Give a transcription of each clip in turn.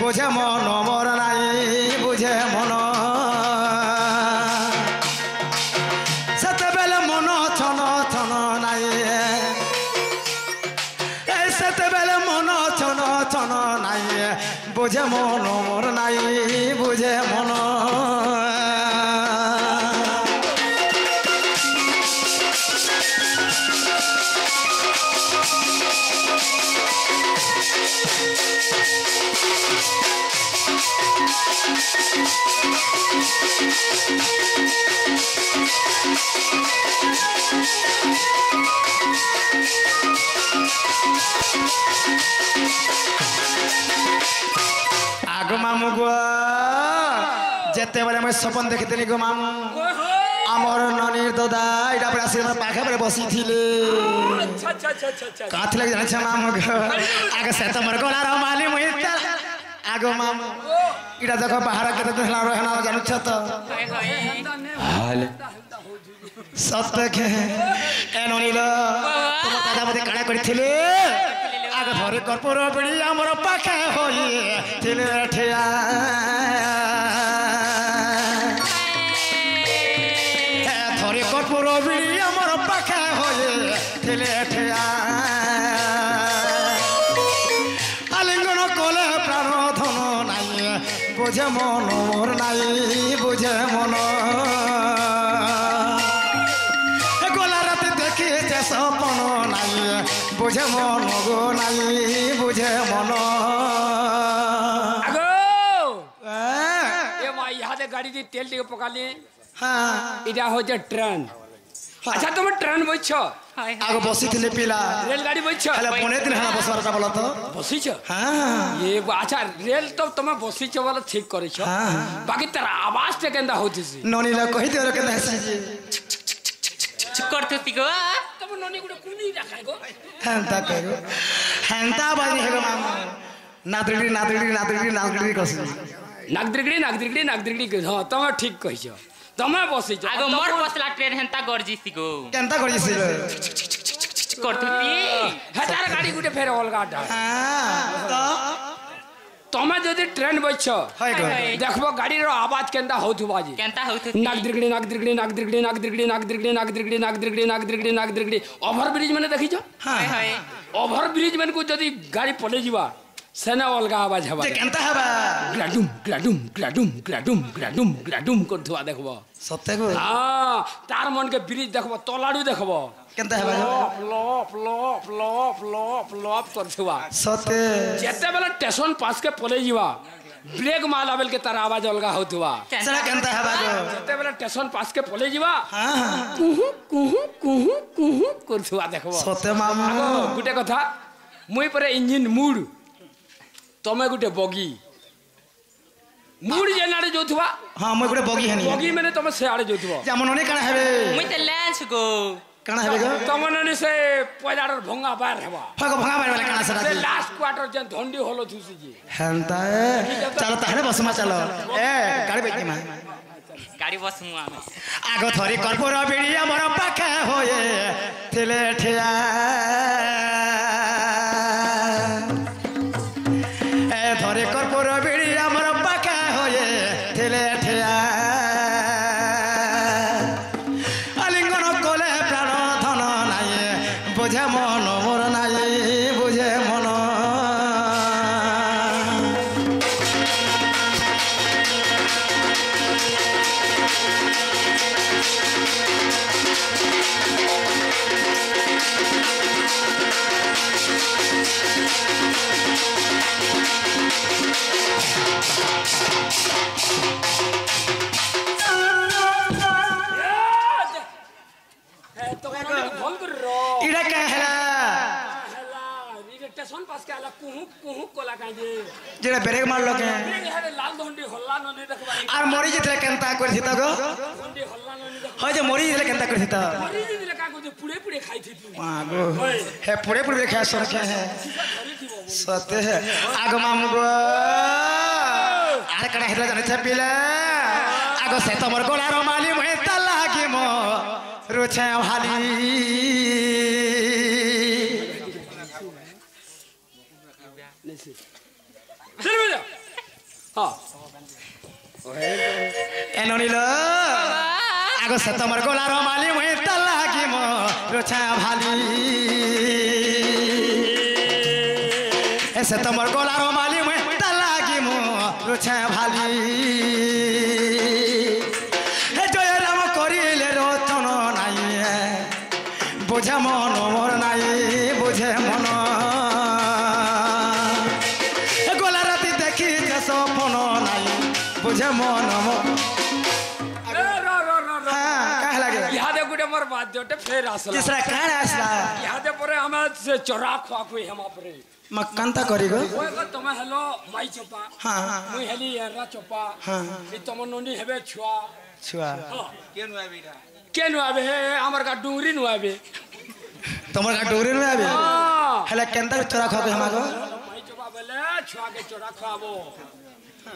বুঝে মন মোর নাই বুঝে মন সেতবেলে মন ছন ছন নাই সেতবেলে মন ছন ছন নাই বুঝে মন মোর নাই বুঝে মন आगो मामू गो जेते बेले मैं सपन देखिथिनी गो मामू आमर ननीर दादा इटा पर आसी पाखे पर बसी थिले काथ लग जाने छ मामू गो आगे से तमर गोला रो माली मुइता आगो मामू इटा देखो बाहर केते देखला रहना जानु छ तो हाल सत्य के ए ननील तुम दादा मते काणा करथिले आगे थरे कर्पूर बिड़ी आमर पाखे होई थिले ठिया थरे कर्पूर बिड़ी आमर पाखे होई थिले ठिया आलिंगन कोले प्राण धन नाई बुझे मन मोर नाई बुझे मन गोला रात देखी सपन नाई बुझे मन गो नाई बुझे मन गाड़ी दी तेल टिके पकाली हाँ इटा हो जे ट्रेन अच्छा तुम ट्रेन बइछ आगो बसी थिले पिला रेलगाड़ी बइछ हला बने दिन हला बसवारटा बोला तो बसिछ हाँ ये अच्छा रेल तो तुम बसिछ वाला ठीक करिछ बाकी तेरा आवाज ते केंदा होतिस ननीला कहि देरो केना हसी जी करथति गो तुम ननी गुडे कुनी राखाय गो हेंता बाजी हेगो मामा नादड़ी नादड़ी नादड़ी नादड़ी कसी नागदिगड़ी हां तुम ठीक कहिछ तमे बसिछ आगो मोर बसला ट्रेन हेंता गरजिसी गो केनता गरजिसी करथति हजार गाड़ी गुडे फेर अलगा डा हां तो तमे जदि ट्रेन बइछ हाय गो देखबो गाड़ी रो आवाज केंदा होथु बाजी केंता होथति नागदिगड़ी ओवर ब्रिज माने देखिछ हां ओवर ब्रिज माने को जदि गाड़ी पले जीवा सेना अलगा आवाज हवा जे केनता हबा ग्लाडुम करथुआ देखबो सत्य गो हां तार मन के ब्रिज देखबो तलाडू देखबो केनता हबा लॉप करथुआ सत्य जेते बेला स्टेशन पास के पले जीवा ब्रेक माला बेल के तार आवाज अलगा होथुआ सरा केनता हबा गो जेते बेला स्टेशन पास के पले जीवा हां कुहू करथुआ देखबो सत्य मामा गुटे कथा मुई परे इंजिन मूड तमे गुटे बगी मूड जेनाडे जोथुआ हां मैं गुटे बगी हनी बगी माने तमे से आडे जोथुआ जामन ननी काना हेबे मुई ते लैंच गो काना हेबे गो तमे ननी से पयलाडर भंगा बार हेबा फगो भंगा बार वाला काना सरा से लास्ट क्वार्टर जन धंडी होलो थुसी जी हेंता चलो ताहरे बसमा चलो ए गाड़ी बेकी मा गाड़ी बसमु आमे आगो थरी कर्पूर बिड़ी हमर पाखे होए थिले ठिया ए थरी कर्पूर बिड़ी हमर पाखे होए थिले ठिया आलिंगन कोले प्राण धन नाई बुझे मन मोर नाई बुझे मन इड़ा क्या है स्टेशन पास के आला कुहू कोला काई दे जेड़ा ब्रेक मार लोगे लाल धंडी हल्ला ननी देखबा आर मरी जितले केनता कर थिता गो धंडी हल्ला ननी देखबा होय जे मरी जितले केनता कर थिता मरी दिले का को पुड़े खाई थी तू आगो हे पुड़े खा सर के है सत्य है आगो मामू गो आर कड़ा हेला जाने छ पिला आगो से तमर गोला रो माली महे तला के मो रुछे हाली चल बजा हाँ এননিল আগ সে তোমার গোলার মালি মই তালা কি মো রোছা ভালি সে তোমার গোলার মালি মই তালা কি মো রোছা ভালি জয় রাম করিলে রতন নাই বুঝে মন মোর নাই বুঝে মন গোলা রাতি দেখি যে সপন নাই বুঝে মন ইহাদে গুটে মোর বাদ্যতে ফের আসলা तीसरा कहाँ आसला ইহাদে পরে আমার সে চড়া খোয়া খুই হেমা পরে मक्कंता करी गो ওই তুমি হেলো মাই চপা हाँ हाँ মুই হেলি এরা চপা हाँ ই তোমার ননি হেবে ছুয়া छुआ কেন আবে আমার কা ডুংরি নু আবে তোমার का डोरी में आबे হ্যাঁ हला केंता चोरा खा के हमागो মাই চপা বলে ছুয়া কে চড়া খাবো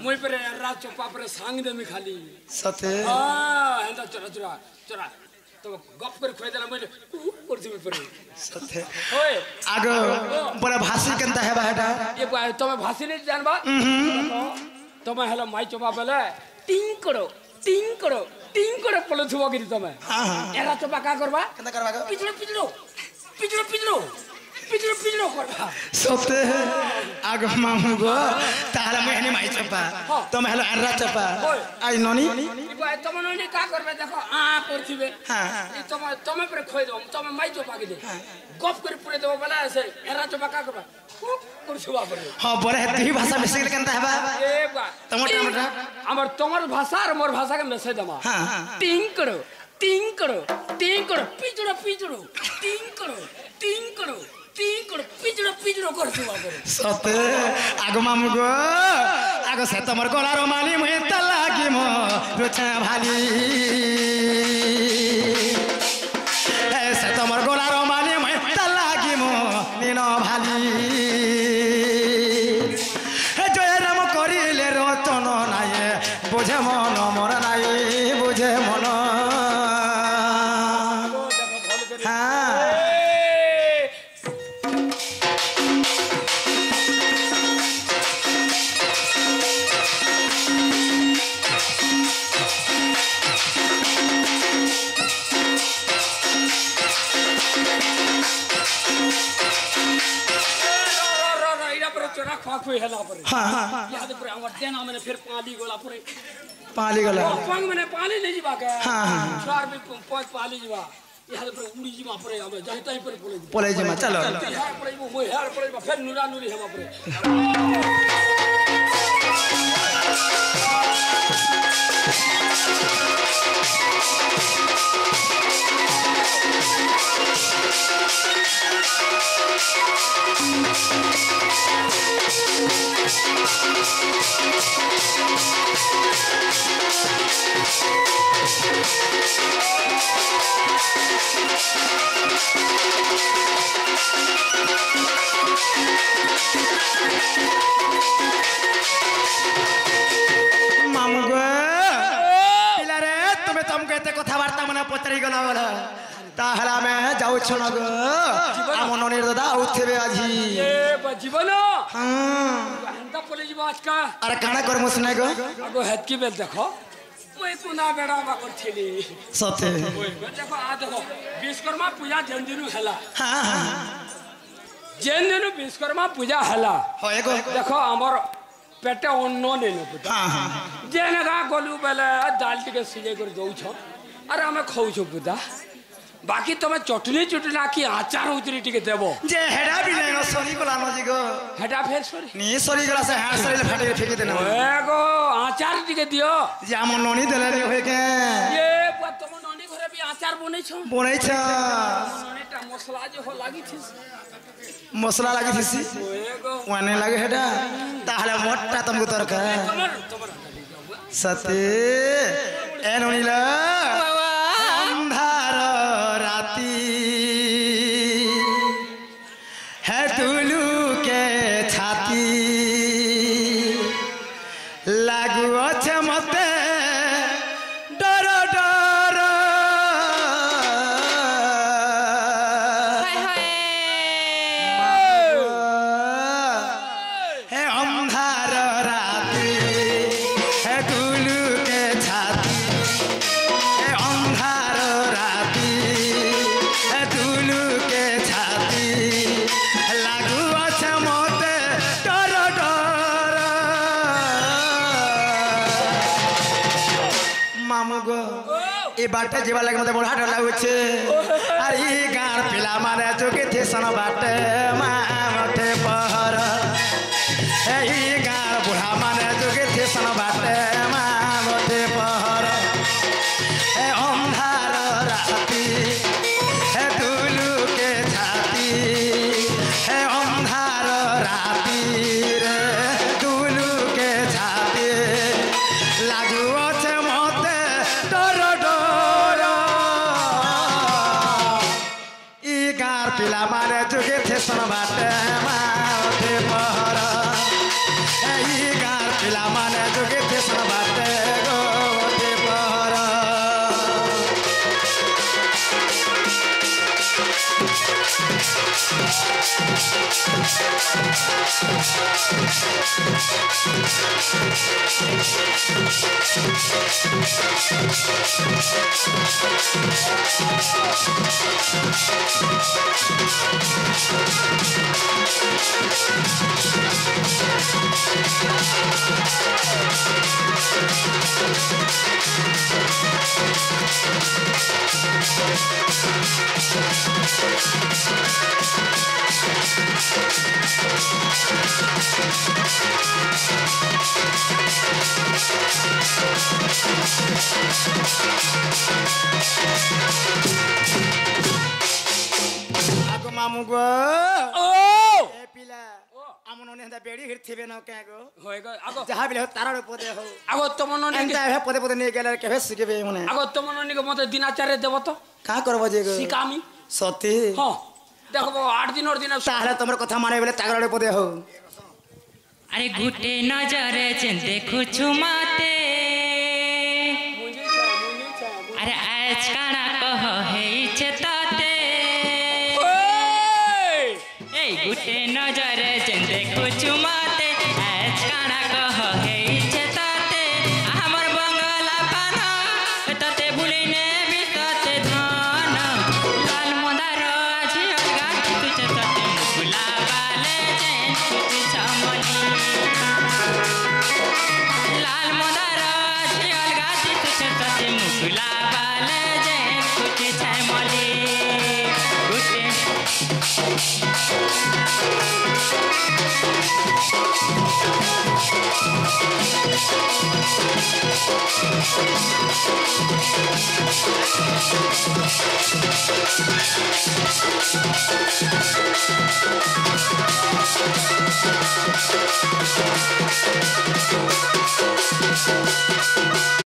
মুই পরে এরা চপা পরে সাং দে মি খালি सते হ্যাঁ হেন্দা চড়া চড়া চড়া তো গপ করে খুঁজে দিলাম মুই করছি মুই পরে सते ওই आगो बड़ा भाषी केंता है बाहेटा ये तुम्हें भाषी नहीं जानबा तुम्हें हेलो माई चोपा बोले टिंग करो पलो थुबो गिरी तुम्हें हाँ हाँ एरा चोपा का करबा केंता करवागो पिछड़ो करबा सते आगो मामू गो ताला मेहनी माई चपा तुम हेलो अनरा चपा आई नोनी ई बाय तुम ननी का करबे देखो आ करथिबे हाँ ई तुम्हें पर खोय दो तुम्हें माई चोपा के दे गप कर पुरे देबो बोला ऐसे एरा चोपा का करबा करछुबा पर हाँ बड़े है ती भाषा में सिखल केंता है बा ए बा टमाटर हमर तोमर भाषा और मोर भाषा के मैसेज दमा हाँ हाँ टिंग करो पिछड़ो टिंग करो पिछड़ो कर छुआ पर सते आगो मामू गो आगो से तमर गोलार माली मुहे तला की मो रोचा भाली से तमर गोलार माली मुहे तला की मो नीनो भाली जय राम करिले रतन नाय बुझे मन मोर नाय बुझे मन हाँ चोरा खा खुई हेला पर हाँ हाँ याद पर हमर देना मैंने फिर पाली गोला पर पाली गला पंग मैंने पाली ले जीवा के हाँ हाँ चार भी पांच पाली जीवा याद पर उड़ी जीवा पर हमें जहता ही पर बोले बोले जी मा चलो यार पर वो यार पर फिर नूरा नूरी हम पर मामू गो पिला रे तुम कहते कथबार्ता मने पचरी गला वाला ताहला में जाऊ छन गो आम ननीर दादा उठबे आजी ए जीवन हां हंता पले जीवा आज का अरे काना कर मुसने गो आगो हेत की बेल देखो ओए कुना बेड़ा बा करथिली सते ओए देखो आ देखो विश्वकर्मा पूजा जंदिनु हला हां हां जंदिनु विश्वकर्मा पूजा हला होए गो देखो हमर पेटे अन्न नेन पुता हां हां जेने गा गलु बेले दाल टिके सिजे कर दउ छ अरे हमें खाऊ छ पुता बाकी तमे चटनी की आचार उतरी टिके देबो जे हेडा भी लेनो सरी गला न जी गो हेटा फेर सरी नी सरी गला से हाथ सरी फाटे फेंक देना ओए गो आचार टिके दियो जे आम ननी देले रे होय के ये पुआ तम ननी घरे भी आचार बनै छ बनै छ ननीटा मसला जे हो लागि थिस मसला लागि थिसी ओए गो वाने लागे हेडा ताहले मोटा तुमको तरका तमर सते ए ननीला अंधार राती है तुलू के छाती लागू अच्छे मते डर डर है अंधार राती ए बाटे जीवा लगे मते बड़ा डर लाଗୁছে अरे ई गार पिला माने जोगे थे सन बाटे माथे पहर ए गार बुढ़ा माने जोगे थे सन बाटे माथे पहर ए अंधार राती ए दुलू के छाती ए अंधार राती रे दुलू के छाती लागू আছে মতে डर डर ई गार पिला माने जोगे थे सन बाटे माथे पहर ई गार पिला माने जोगे थे सन बाटे गोते पहर आगो मामू गो ओ ए पिला আমন নেন্দা বেড়ি হিরথিবে না কে গো होएगा आगो যাহা বিলে তারার পদে হো आगो तमननी এন্তা হে পদে পদে নিয়ে গেলে কেবে শিখবে মনে आगो तमननी के मते दिनाचार्य देव तो কা করব যে গো सिकामी সত্যি हां देखो 8 दिन और दिन তাহলে তোমার কথা মানে বলে তাগড়ে পদে হো আরে গুটে নজরে চেন দেখুছু মাতে আরে আজ কানা কহ হেইছে তাতে এই গুটে নজরে চেন দেখুছু মাতে আজ কানা কহ হেইছে তাতে আমার বাংলা পানা তাতে ভুলিনে বিসতে ধান লাল মন্দার আজি অলগা তুচে তাতে মুকুলা বালে চেন তুচে চামলি लाल मोदार अछि अलगा तुझे तते मुकुला बाले जे कुछ छै मली गुटे